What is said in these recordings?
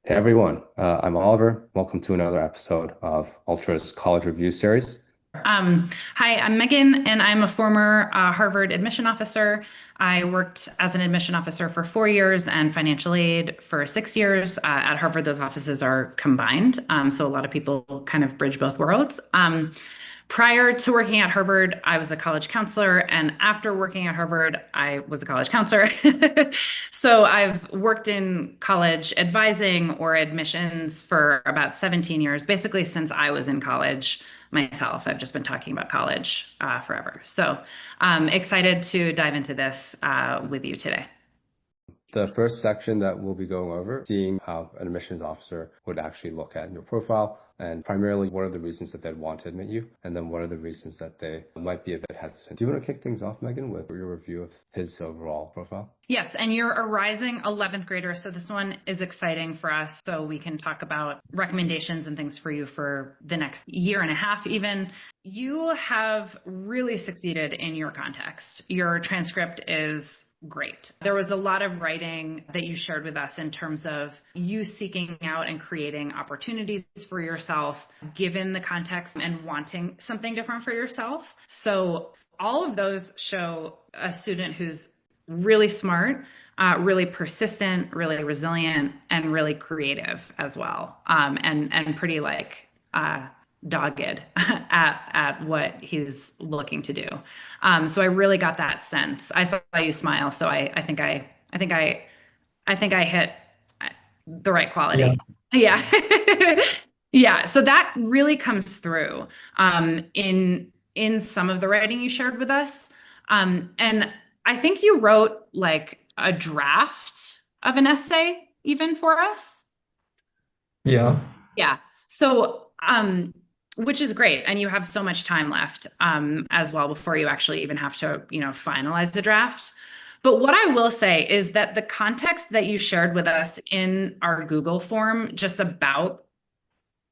Hey everyone, I'm Oliver. Welcome to another episode of Ultra's College Review Series. Hi, I'm Megan, and I'm a former Harvard admission officer. I worked as an admission officer for 4 years and financial aid for 6 years. At Harvard, those offices are combined. So a lot of people kind of bridge both worlds. Prior to working at Harvard, I was a college counselor, and after working at Harvard, I was a college counselor. So I've worked in college advising or admissions for about 17 years, basically since I was in college myself. I've just been talking about college forever. So I'm excited to dive into this with you today. The first section that we'll be going over, seeing how an admissions officer would actually look at your profile, and primarily what are the reasons that they'd want to admit you, and then what are the reasons that they might be a bit hesitant. Do you want to kick things off, Megan, with your review of his overall profile? Yes, and you're a rising 11th grader, so this one is exciting for us. So we can talk about recommendations and things for you for the next year and a half, even. You have really succeeded in your context. Your transcript is great. There was a lot of writing that you shared with us in terms of you seeking out and creating opportunities for yourself, given the context and wanting something different for yourself. So all of those show a student who's really smart, really persistent, really resilient, and really creative as well, and pretty like dogged at what he's looking to do. So I really got that sense. I saw you smile, so I think I hit the right Yeah, quality. Yeah. Yeah. So that really comes through in some of the writing you shared with us. And I think you wrote like a draft of an essay even for us. yeah, Yeah. So, which is great. And you have so much time left, as well before you actually even have to, finalize the draft. But what I will say is that the context that you shared with us in our Google form, just about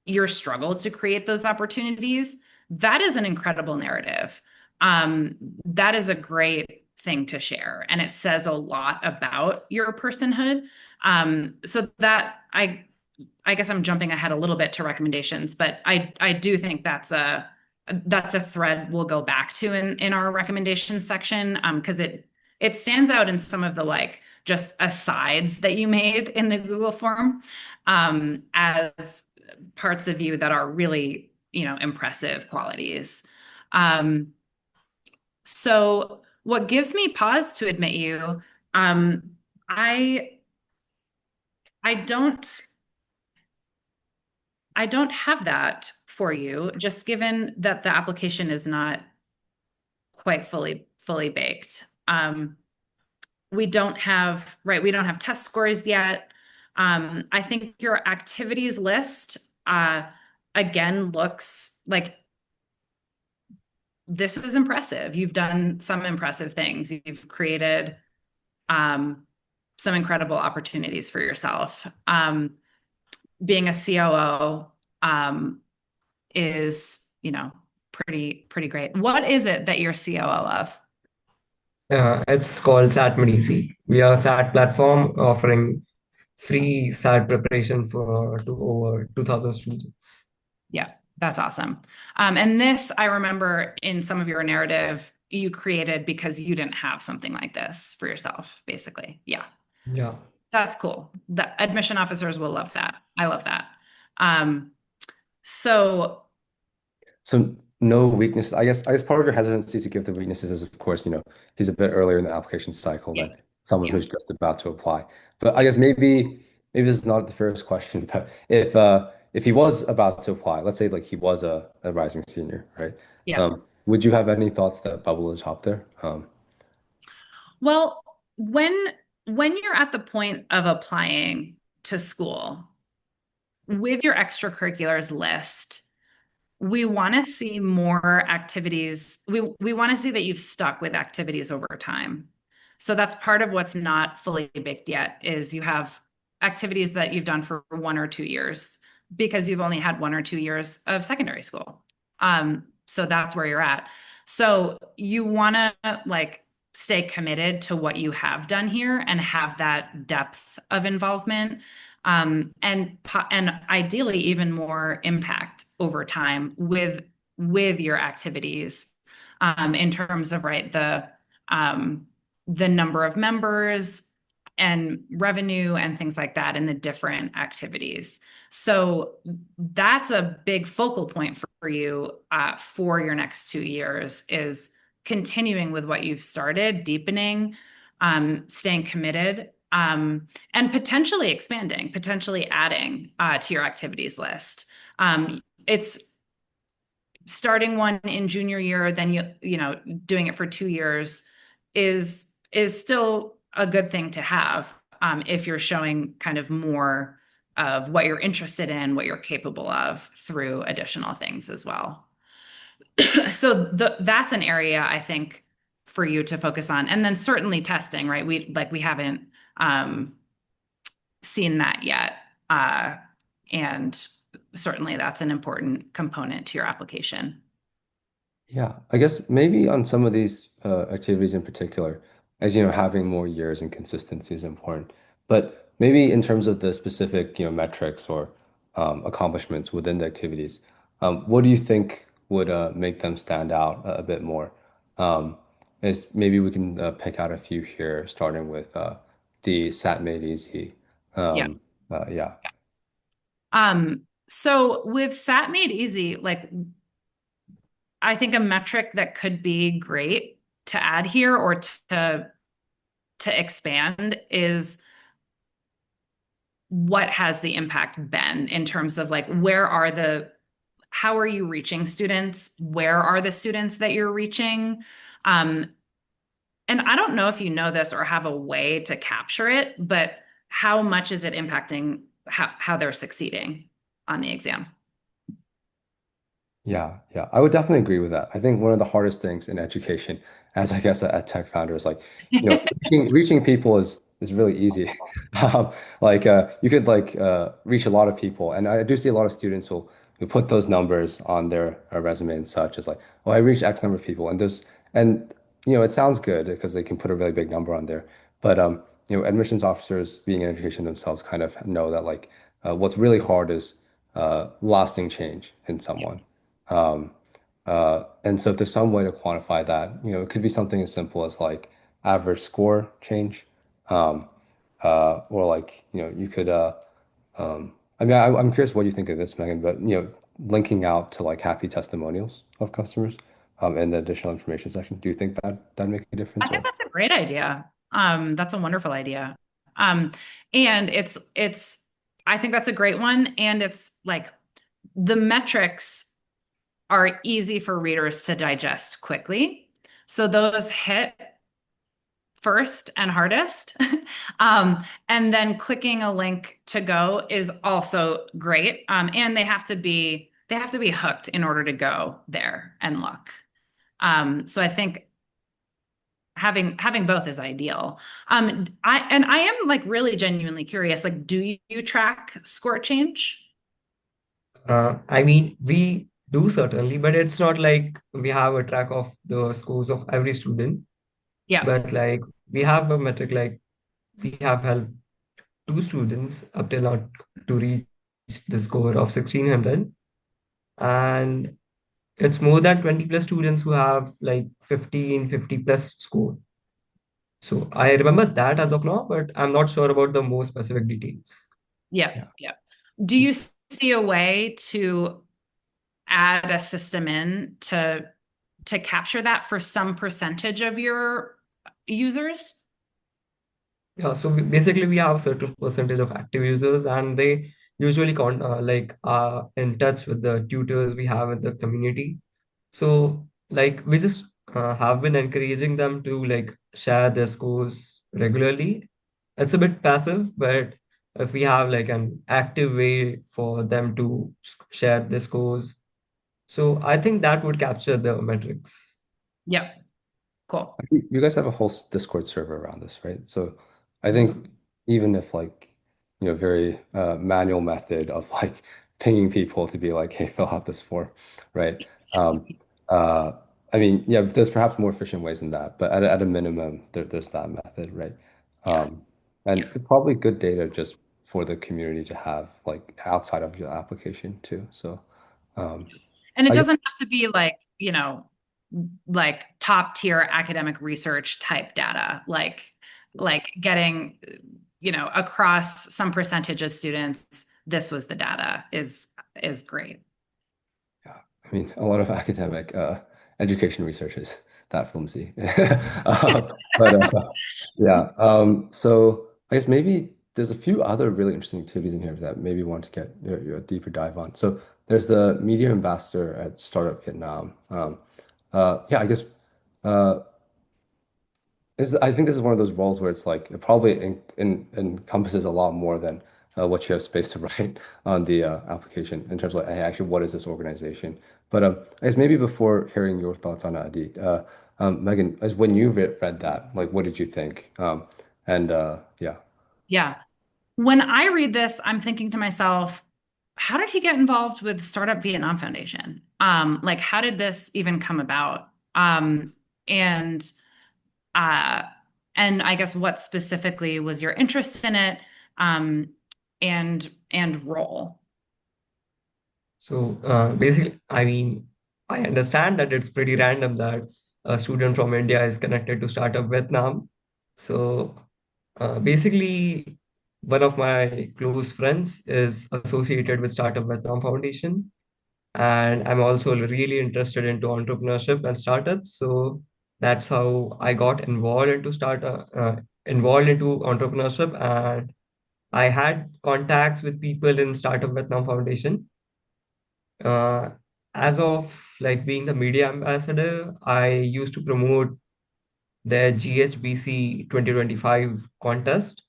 your struggle to create those opportunities, that is an incredible narrative. That is a great thing to share. And it says a lot about your personhood. So that I guess I'm jumping ahead a little bit to recommendations, but I do think that's a thread we'll go back to in our recommendations section, because it stands out in some of the like just asides that you made in the Google form, as parts of you that are really, impressive qualities. Um, so what gives me pause to admit you, I I don't I don't have that for you, just given that the application is not quite fully baked. We don't have test scores yet. I think your activities list, again, looks like this is impressive. You've done some impressive things. You've created um, some incredible opportunities for yourself. Being a COO, is, pretty great. What is it that you're COO of? it's called SAT We are a SAT platform offering free SAT preparation for to over 2,000 students. Yeah, that's awesome. And this, I remember in some of your narrative, you created because you didn't have something like this for yourself, basically. Yeah, Yeah, that's cool. The admission officers will love that. I love that. Um, so So no weakness. I guess part of your hesitancy to give the weaknesses is, of course, he's a bit earlier in the application cycle yeah, than someone yeah, who's just about to apply. But I guess maybe this is not the first question, but if he was about to apply, let's say like he was a rising senior, right? yeah. Would you have any thoughts that bubble the top there? Well, when you're at the point of applying to school with your extracurriculars list, we want to see more activities. We want to see that you've stuck with activities over time. So that's part of what's not fully baked yet is you have activities that you've done for 1 or 2 years because you've only had 1 or 2 years of secondary school. So that's where you're at. So you want to like stay committed to what you have done here and have that depth of involvement. and ideally even more impact over time with your activities, in terms of, right, the number of members and revenue and things like that in the different activities. So that's a big focal point for you, for your next 2 years, is continuing with what you've started, deepening, staying committed, and potentially expanding, potentially adding, to your activities list. It's starting one in junior year, then doing it for 2 years is still a good thing to have, if you're showing kind of more of what you're interested in, what you're capable of through additional things as well. So that's an area I think for you to focus on, and then certainly testing, right? We haven't seen that yet, and certainly that's an important component to your application. Yeah, I guess maybe on some of these activities in particular, as you know, having more years and consistency is important. But maybe in terms of the specific, metrics or accomplishments within the activities, what do you think would make them stand out a bit more? Is maybe we can pick out a few here, starting with the SAT made easy. Yeah. Yeah. So with SAT made easy, like, I think a metric that could be great to add here, or to expand, is what has the impact been, in terms of, like, how are you reaching students? Where are the students that you're reaching? And I don't know if you know this or have a way to capture it, but how much is it impacting how they're succeeding on the exam? Yeah, yeah, I would definitely agree with that. I think one of the hardest things in education, as I guess a tech founder, is like, reaching people is really easy. Like you could like reach a lot of people, and I do see a lot of students who put those numbers on their resume and such, as like, oh, I reached X number of people, and it sounds good because they can put a really big number on there, but admissions officers being in education themselves kind of know that like what's really hard is lasting change in someone. Um, and so if there's some way to quantify that, it could be something as simple as like average score change. Um, or like, you could, I mean, I'm curious what you think of this, Megan, but, linking out to like happy testimonials of customers, in the additional information section. Do you think that that make a I difference think or? that's a great idea. That's a wonderful idea. Um, and I think that's a great one. And it's like, the metrics are easy for readers to digest quickly. So those hit first and hardest. And then clicking a link to go is also great. And they have to be hooked in order to go there and look. So I think having both is ideal. I am like really genuinely curious, like, do you track score change? I mean, we do certainly, but it's not like we have a track of the scores of every student. Yeah. But like we have a metric, like we have helped two students up till now to reach the score of 1600, and it's more than 20 plus students who have like 50 plus score. So I remember that as of now, but I'm not sure about the more specific details. Yeah. Yeah. Yeah. Do you see a way to add a system in to capture that for some percentage of your users? Yeah, so basically we have a certain percentage of active users, and they usually like are in touch with the tutors we have in the community. So like we just have been encouraging them to like share their scores regularly. It's a bit passive, but if we have like an active way for them to share their scores, so I think that would capture the metrics. Yep. Cool. You guys have a whole Discord server around this, right? So I Mhm. think even if like, very manual method of like pinging people to be like, hey, fill out this form, right? Um, uh, I mean, yeah, there's perhaps more efficient ways than that, but at a minimum, there's that method, right? Yeah. Um, and probably good data just for the community to have like outside of your application too. So And it I guess doesn't have to be like, like top tier academic research type data, like getting, across some percentage of students, this was the data is great. yeah, I mean a lot of academic education research is that flimsy. But yeah, so I guess maybe there's a few other really interesting activities in here that maybe you want to get your deeper dive on. So there's the media ambassador at Startup Vietnam. Yeah, I guess uh, I think this is one of those roles where it's like it probably encompasses a lot more than what you have space to write on the application in terms of like, hey, actually, what is this organization? But I guess maybe before hearing your thoughts on it, Adi, Megan, as when you read that, like, what did you think? And yeah. Yeah. When I read this, I'm thinking to myself, how did he get involved with Startup Vietnam Foundation? Like, how did this even come about? And uh, and I guess what specifically was your interest in it, and role? So basically, I mean, I understand that it's pretty random that a student from India is connected to Startup Vietnam. So basically, one of my close friends is associated with Startup Vietnam Foundation, and I'm also really interested into entrepreneurship and startups. So that's how I got involved into entrepreneurship, and I had contacts with people in Startup Vietnam Foundation. Uh, as of like being the media ambassador, I used to promote their GHBC 2025 contest.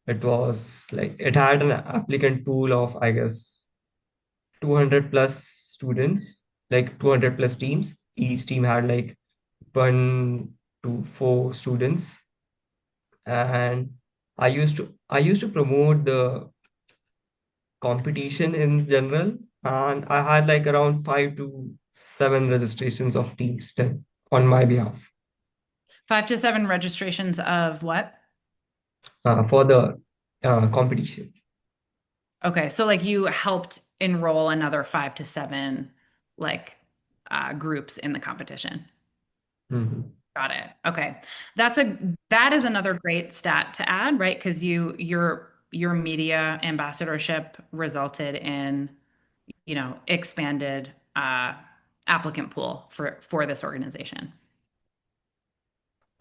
It was like it had an applicant pool of, I guess, 200 plus students, like 200 plus teams. Each team had like 1 to 4 students, and I used to promote the competition in general, and I had like around 5 to 7 registrations of teams done on my behalf 5 to 7 registrations of what? for the competition. Okay, so like you helped enroll another 5 to 7 like groups in the competition. Mhm. Got it. Okay. That is another great stat to add, right? Because your media ambassadorship resulted in, expanded applicant pool for this organization.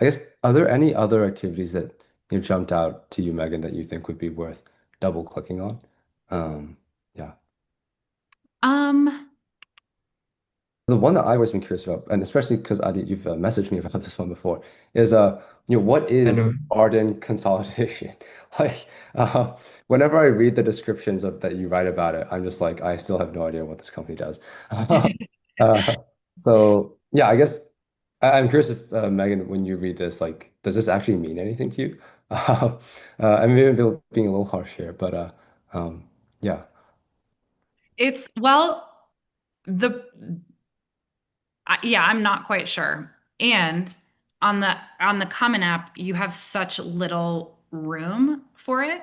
I guess are there any other activities that jumped out to you, Megan, that you think would be worth double clicking on? Yeah. Um, The one that I've always been curious about, and especially because Adi, you've messaged me about this one before, is what I is know. Arden consolidation? Like, whenever I read the descriptions of that you write about it, I'm just like, I still have no idea what this company does. Uh, so yeah, I guess I'm curious if Megan, when you read this, like, does this actually mean anything to you? I mean, maybe I'm being a little harsh here, but um, yeah. it's well, the yeah, I'm not quite sure. And on the Common App, you have such little room for it.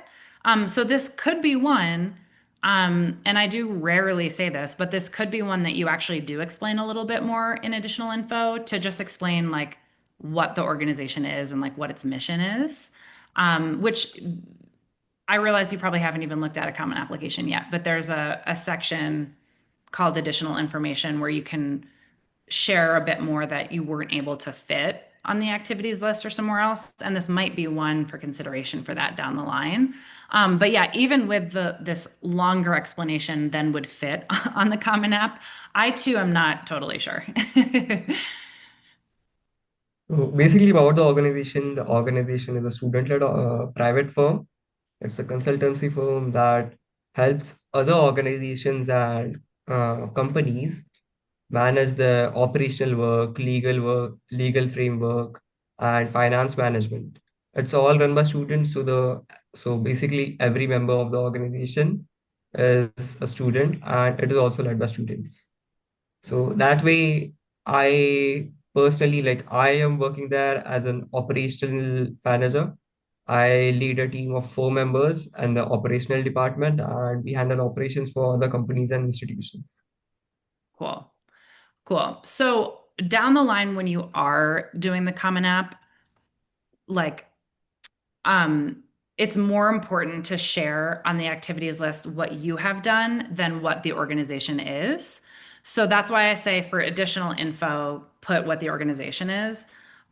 So this could be one, and I do rarely say this, but this could be one that you actually do explain a little bit more in additional info to just explain like what the organization is and like what its mission is. Which I realize you probably haven't even looked at a common application yet, but there's a section called additional information where you can share a bit more that you weren't able to fit on the activities list or somewhere else. And this might be one for consideration for that down the line. But yeah, even with this longer explanation than would fit on the Common App, I too am not totally sure. So basically, about the organization is a student-led private firm. It's a consultancy firm that helps other organizations and companies manage the operational work, legal framework, and finance management. It's all run by students. So basically every member of the organization is a student, and it is also led by students. So that way, I personally like I am working there as an operational manager. I lead a team of 4 members and the operational department, and we handle operations for other companies and institutions. Cool. Cool. So down the line, when you are doing the Common App, like um, it's more important to share on the activities list what you have done than what the organization is. So that's why I say for additional info, put what the organization is.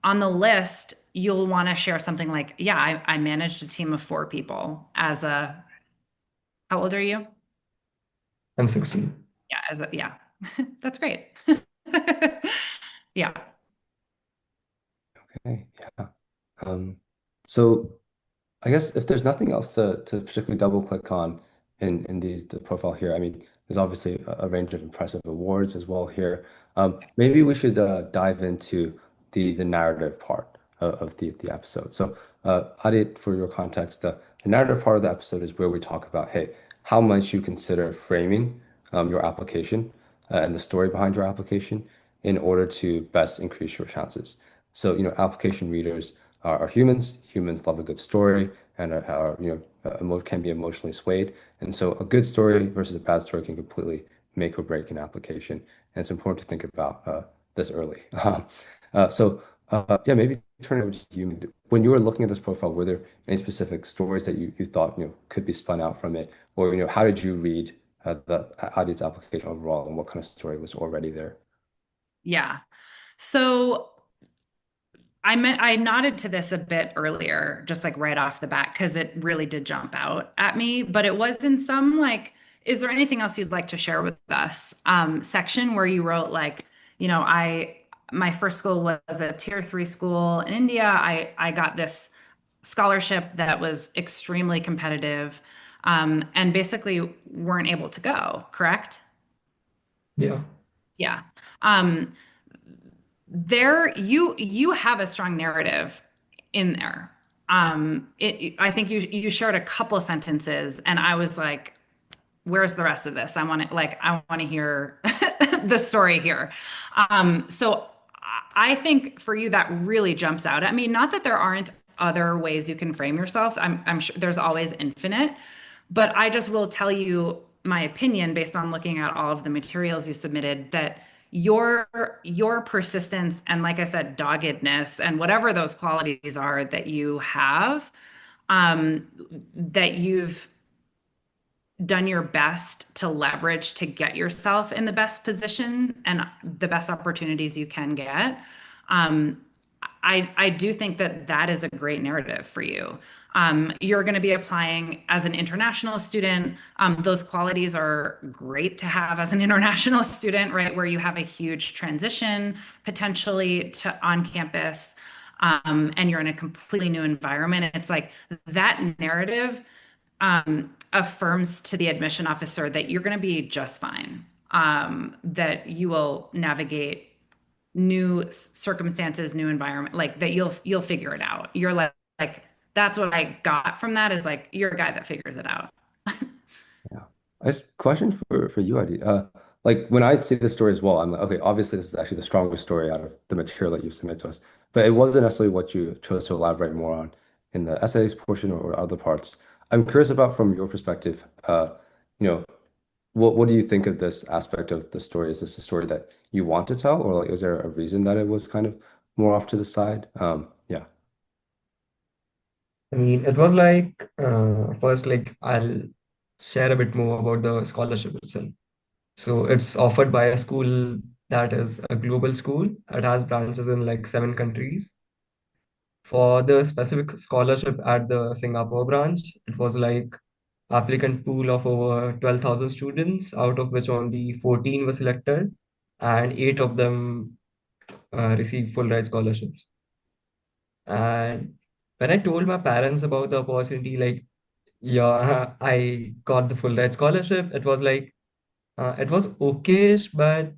On the list, you'll want to share something like, yeah, I managed a team of 4 people as a, how old are you? I'm 16. Yeah, as a, yeah, that's great. Yeah. Okay, yeah. Um, so I guess if there's nothing else to particularly double click on in the profile here, I mean, there's obviously a range of impressive awards as well here. Maybe we should dive into the narrative part of the episode. So, Adit, for your context, the narrative part of the episode is where we talk about, hey, how much you consider framing your application and the story behind your application in order to best increase your chances. So, application readers are humans. Humans love a good story and can be emotionally swayed. And so a good story versus a bad story can completely make or break an application. And it's important to think about this early. Yeah, maybe turn it over to you. When you were looking at this profile, were there any specific stories that you thought could be spun out from it? Or how did you read the Adi's application overall, and what kind of story was already there? Yeah. So I nodded to this a bit earlier, just like right off the bat, because it really did jump out at me. But it was in some like, is there anything else you'd like to share with us? Section where you wrote like, my first school was a tier 3 school in India. I got this scholarship that was extremely competitive, and basically weren't able to go, correct? Yeah. Yeah. Um, there you have a strong narrative in there. I think you shared a couple of sentences and I was like, where's the rest of this? I want to hear the story here. So I think for you that really jumps out at me. Not that there aren't other ways you can frame yourself. I'm sure there's always infinite, but I just will tell you my opinion based on looking at all of the materials you submitted that your persistence and like I said, doggedness and whatever those qualities are that you have, that you've done your best to leverage to get yourself in the best position and the best opportunities you can get. Um, I do think that that is a great narrative for you. You're going to be applying as an international student. Those qualities are great to have as an international student, right? Where you have a huge transition potentially to on campus, and you're in a completely new environment. It's like that narrative affirms to the admission officer that you're going to be just fine, that you will navigate new circumstances, new environment, like that you'll figure it out. You're like that's what I got from that is like you're a guy that figures it out. Yeah. I guess question for you, Adi. Like when I see the story as well, I'm like, okay, obviously this is actually the strongest story out of the material that you submit to us, but it wasn't necessarily what you chose to elaborate more on in the essays portion or other parts. I'm curious about from your perspective, you know, what do you think of this aspect of the story? Is this a story that you want to tell, or like is there a reason that it was kind of more off to the side? Yeah. I mean, it was like, first, like, I'll share a bit more about the scholarship itself. So it's offered by a school that is a global school. It has branches in like 7 countries. For the specific scholarship at the Singapore branch, it was like applicant pool of over 12,000 students, out of which only 14 were selected, and 8 of them received full ride scholarships. And when I told my parents about the opportunity, like, yeah, I got the full ride scholarship, it was like, it was okayish, but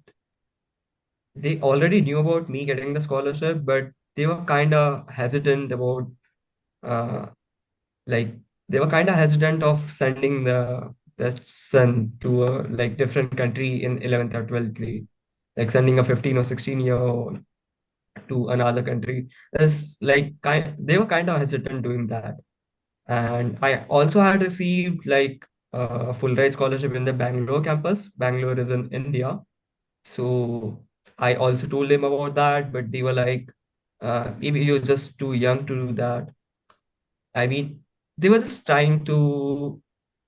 they already knew about me getting the scholarship, but they were kind of hesitant about, uh, like, they were kind of hesitant of sending the son to a like different country in 11th or 12th grade, like sending a 15 or 16-year-old. to another country is like they were kind of hesitant doing that. And I also had received like a full ride scholarship in the Bangalore campus. Bangalore is in India. So I also told them about that, but they were like, maybe you're just too young to do that. I mean, they were just trying to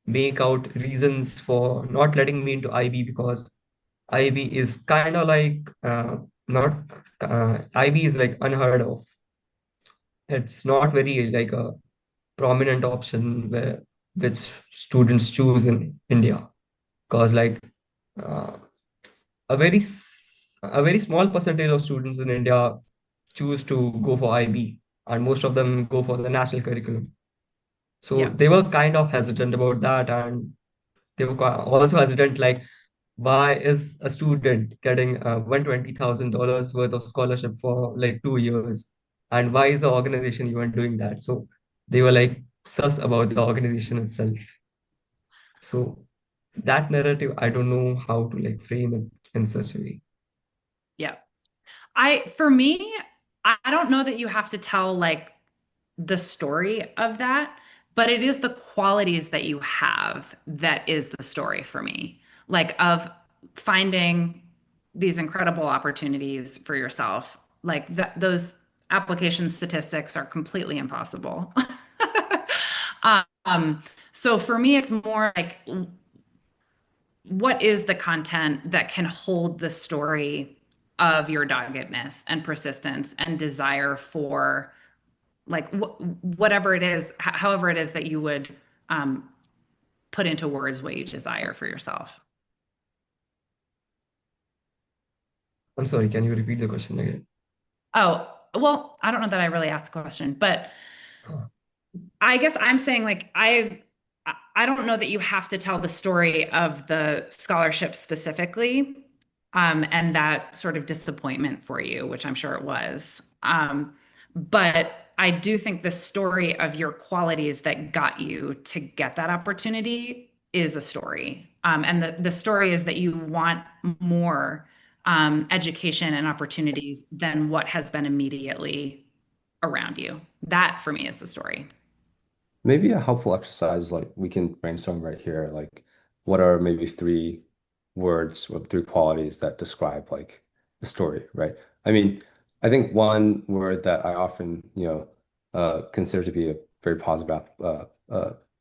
make out reasons for not letting me into IB because IB is kind of like not IB is like unheard of. It's not very like a prominent option where which students choose in India because like uh, a very small percentage of students in India choose to go for IB, and most of them go for the national curriculum. So Yeah. they were kind of hesitant about that, and they were also hesitant like, why is a student getting $120,000 worth of scholarship for like 2 years, and why is the organization even doing that? So they were like sus about the organization itself. So that narrative, I don't know how to like frame it in such a way. Yeah. For me, I don't know that you have to tell like the story of that, but it is the qualities that you have that is the story for me. Like of finding these incredible opportunities for yourself. Like those application statistics are completely impossible. um, so for me, it's more like what is the content that can hold the story of your doggedness and persistence and desire for like whatever it is, however it is that you would um, put into words what you desire for yourself. I'm sorry, can you repeat the question again? Oh, well, I don't know that I really asked a question, but I guess I'm saying like I don't know that you have to tell the story of the scholarship specifically, and that sort of disappointment for you, which I'm sure it was. But I do think the story of your qualities that got you to get that opportunity is a story. And the story is that you want more education and opportunities than what has been immediately around you. That for me is the story. Maybe a helpful exercise, like we can brainstorm right here, like what are maybe three words or three qualities that describe like the story, right? I mean, I think one word that I often, consider to be a very positive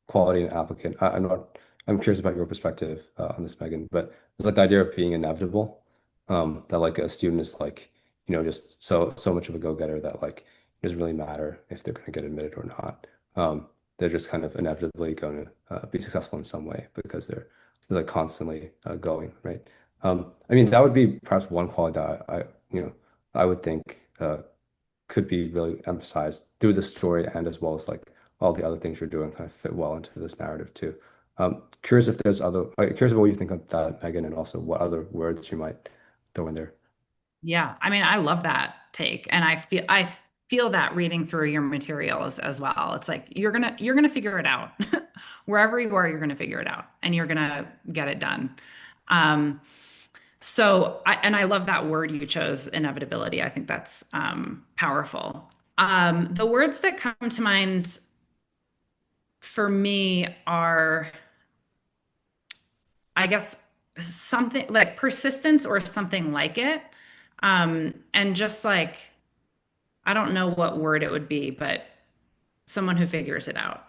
quality in an applicant. I'm curious about your perspective on this, Megan, but it's like the idea of being inevitable. That like a student is like, just so much of a go-getter that like it doesn't really matter if they're going to get admitted or not. They're just kind of inevitably going to be successful in some way because they're like constantly going, right? I mean, that would be perhaps one quality that I would think could be really emphasized through the story and as well as like all the other things you're doing kind of fit well into this narrative too. Curious if there's curious about what you think of that, Megan, and also what other words you might throw in there. Yeah, I mean, I love that take, and I feel that reading through your materials as well. It's like you're gonna figure it out. Wherever you are, you're gonna figure it out, and you're gonna get it done. Um, I love that word you chose, inevitability. I think that's powerful. The words that come to mind for me are, I guess, something like persistence or something like it. And just like I don't know what word it would be, but someone who figures it out.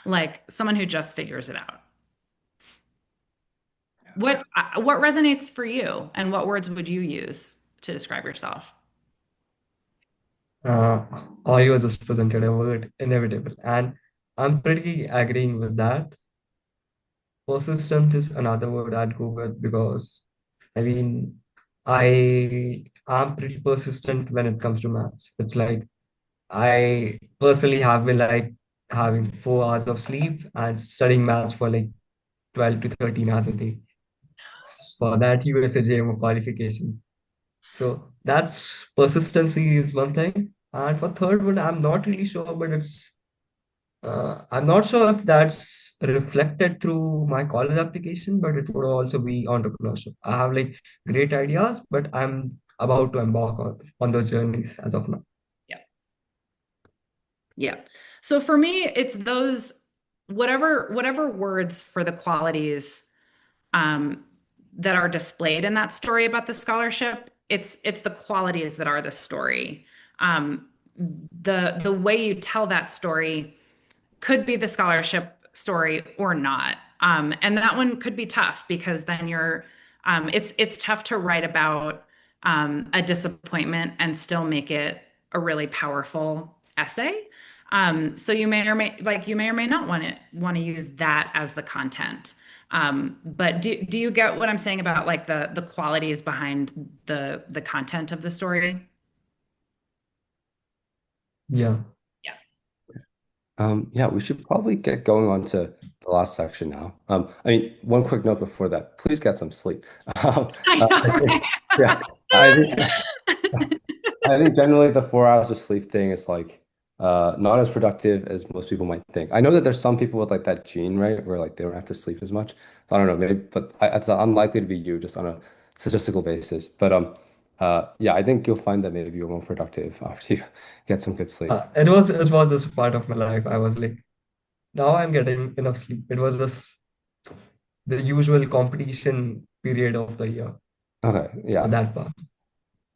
Like someone who just figures it out. What resonates for you and what words would you use to describe yourself? Uh, all you just presented a word inevitable, and I'm pretty agreeing with that. Persistent is another word I'd go with because I mean I am pretty persistent when it comes to maths. It's like I personally have been like having 4 hours of sleep and studying maths for like 12 to 13 hours a day for that USAJM qualification. So that's persistency is one thing. And for third one, I'm not really sure, but I'm not sure if that's reflected through my college application, but it would also be entrepreneurship. I have like great ideas, but I'm about to embark on those journeys as of now. Yeah. Yeah. So for me, it's those whatever words for the qualities um, that are displayed in that story about the scholarship. It's the qualities that are the story. Um, the way you tell that story could be the scholarship story or not. And that one could be tough because then it's tough to write about a disappointment and still make it a really powerful essay. So you may or may not want to use that as the content. But do you get what I'm saying about like the qualities behind the content of the story? Yeah. Yeah. Yeah, we should probably get going on to the last section now. I mean, one quick note before that, please get some sleep. I I think, yeah, I know, think right? I think generally the 4 hours of sleep thing is like not as productive as most people might think. I know that there's some people with like that gene, right, where like they don't have to sleep as much. So I don't know, maybe, but it's unlikely to be you just on a statistical basis. But yeah, I think you'll find that maybe you're more productive after you get some good sleep. It was just part of my life. I was like, now I'm getting enough sleep. It was just the usual competition period of the year Okay, for yeah. that part.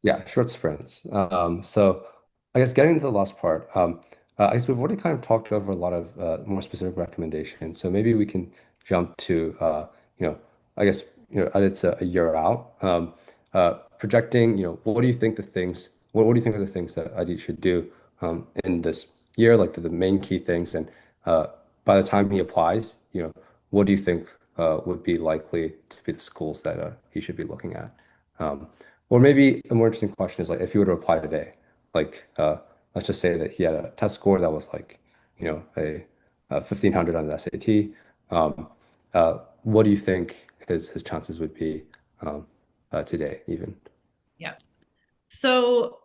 Yeah, short sprints. So I guess getting to the last part, I guess we've already kind of talked over a lot of more specific recommendations. So maybe we can jump to, you know, I guess, it's a year out. Projecting, what do you think what do you think are the things that Adi should do in this year, like the main key things? And by the time he applies, what do you think would be likely to be the schools that he should be looking at? Um, or maybe a more interesting question is like if you were to apply today, like let's just say that he had a test score that was like, a 1500 on the SAT. Um, what do you think his chances would be today even? Yeah. So,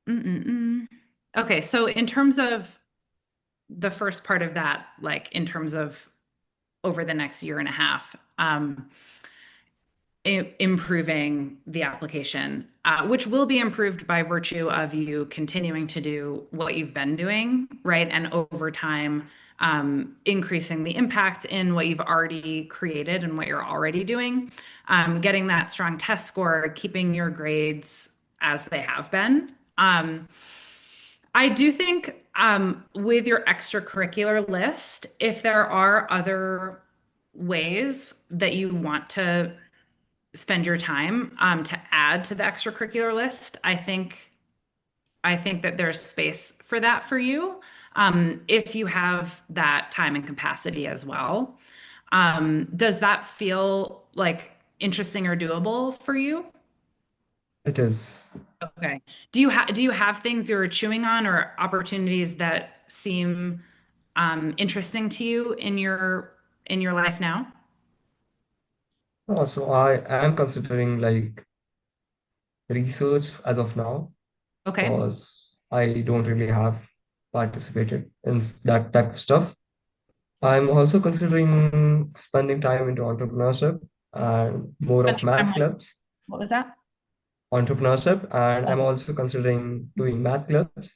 mm-mm-mm. Okay, so in terms of the first part of that, like in terms of over the next year and a half, improving the application, which will be improved by virtue of you continuing to do what you've been doing, right? And over time, increasing the impact in what you've already created and what you're already doing, getting that strong test score, keeping your grades as they have been. I do think with your extracurricular list, if there are other ways that you want to spend your time to add to the extracurricular list, I think that there's space for that for you if you have that time and capacity as well. Does that feel like interesting or doable for you? It is. Okay. Do you have things you're chewing on or opportunities that seem interesting to you in your life now? So I am considering like research as of now Okay. because I don't really have participated in that type of stuff. I'm also considering spending time into entrepreneurship and more of Spending time math with, clubs, what was that? entrepreneurship, and I'm Oh, also considering doing math clubs.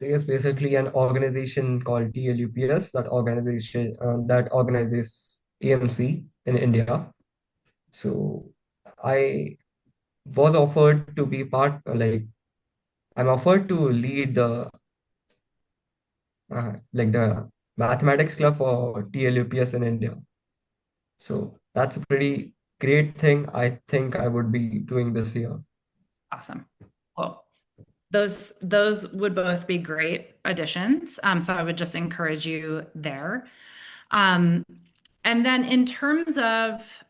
There's basically an organization called TLUPS that organizes AMC in India. So I was offered to be I'm offered to lead the mathematics club for TLUPS in India. So that's a pretty great thing I think I would be doing this year. awesome. Cool. Those would both be great additions. So I would just encourage you there. Um, and then in terms of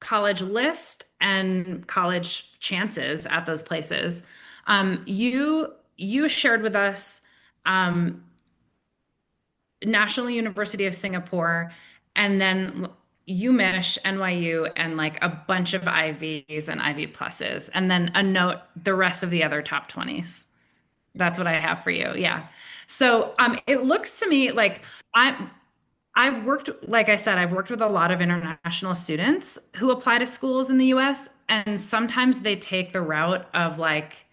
college list and college chances at those places, you shared with us um, National University of Singapore, and then UMich, NYU, and like a bunch of IVs and IV pluses, and then a note the rest of the other top 20s. That's what I have for you. Yeah. So it looks to me like I'm I've worked, like I said, I've worked with a lot of international students who apply to schools in the US. and sometimes they take the route of like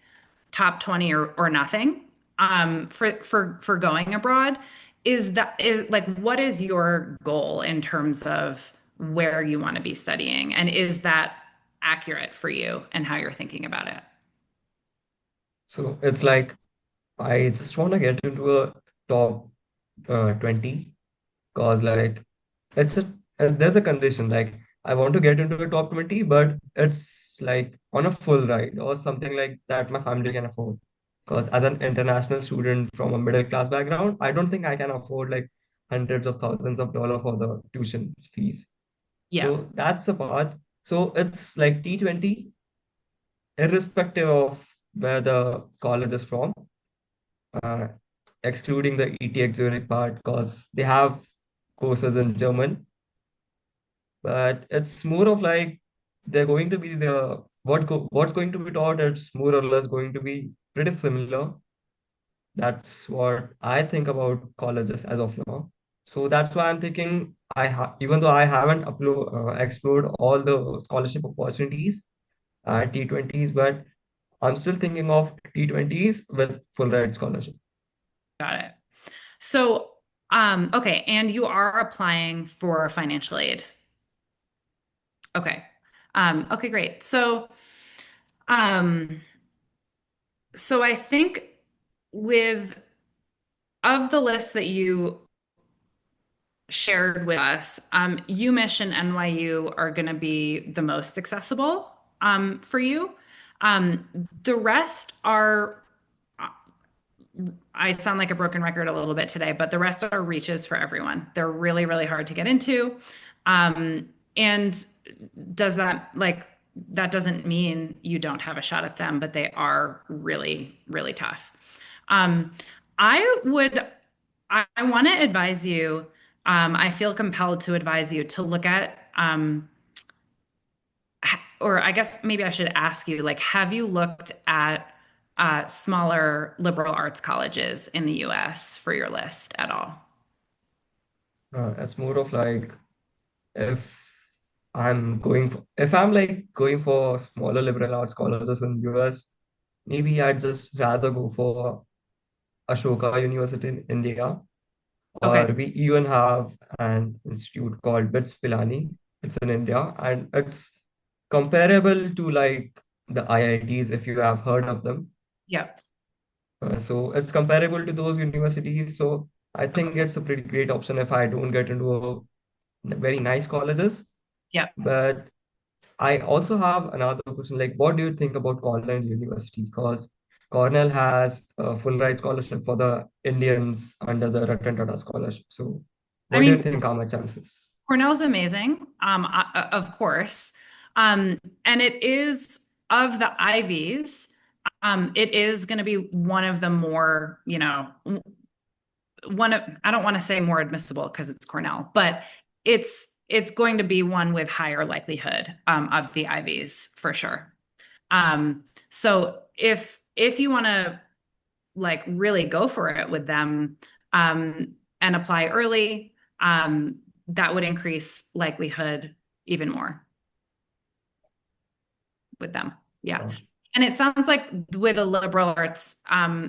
top 20 or nothing for going abroad. Is like what is your goal in terms of where you want to be studying? And is that accurate for you and how you're thinking about it? So it's like I just want to get into a top 20 because like it's a there's a condition like I want to get into the top 20, but it's like on a full ride or something like that my family can afford. Because as an international student from a middle class background, I don't think I can afford like hundreds of thousands of dollars for the tuition fees. Yeah, So that's the part. So it's like T20, irrespective of where the college is from, uh, excluding the ETX Zurich part because they have courses in German, but it's more of like they're going to be what's going to be taught. It's more or less going to be pretty similar. That's what I think about colleges as of now. So that's why I'm thinking even though I haven't explored all the scholarship opportunities at T20s, but I'm still thinking of T20s with full ride scholarship. got it. So, okay, and you are applying for financial aid. Okay. Okay, great. Um, so I think with of the list that you shared with us, UMich and NYU are going to be the most accessible for you. The rest are, I sound like a broken record a little bit today, but the rest are reaches for everyone. They're really, really hard to get into. And does that like that doesn't mean you don't have a shot at them, but they are really, really tough. Um, I would, I want to advise you, I feel compelled to advise you to look at, or I guess maybe I should ask you, like, have you looked at smaller liberal arts colleges in the US for your list at all? It's more of like if if I'm like going for smaller liberal arts colleges in US, maybe I'd just rather go for Ashoka University in India, or Okay. we even have an institute called BITS Pilani. It's in India, and it's comparable to like the IITs if you have heard of them. Yep. So it's comparable to those universities. So I Okay. think it's a pretty great option if I don't get into a very nice colleges. Yep. But I also have another question, like what do you think about Cornell University? Because Cornell has a full ride scholarship for the Indians under the Ratan Tata scholarship. So I what do you mean, think are my chances? Cornell's amazing, of course. And it is of the Ivies, it is going to be one of the more, one of, I don't want to say more admissible because it's Cornell, but it's going to be one with higher likelihood of the Ivies for sure. So if you want to like really go for it with them and apply early, that would increase likelihood even more with them. Yeah. Uh, And it sounds like with a liberal arts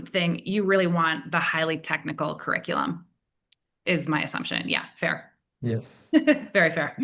thing, you really want the highly technical curriculum, is my assumption. Yeah, fair. yes. Very fair.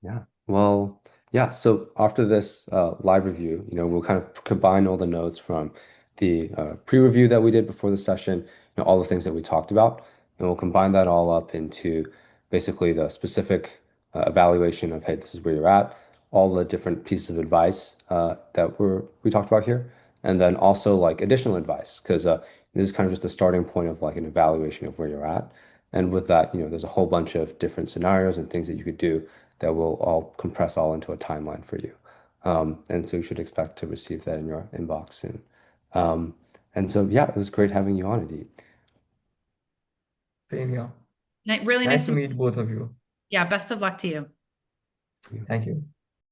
Yeah. Well, yeah. So after this live review, we'll kind of combine all the notes from the pre-review that we did before the session, all the things that we talked about, and we'll combine that all up into basically the specific evaluation of, hey, this is where you're at, all the different pieces of advice that we talked about here, and then also like additional advice, because this is kind of just a starting point of like an evaluation of where you're at. And with that, there's a whole bunch of different scenarios and things that you could do that will all compress all into a timeline for you. And so you should expect to receive that in your inbox soon. Um, and so, yeah, it was great having you on, Adit. Same here. Really Nice nice to to, meet both of you. yeah, best of luck to you. Thank you.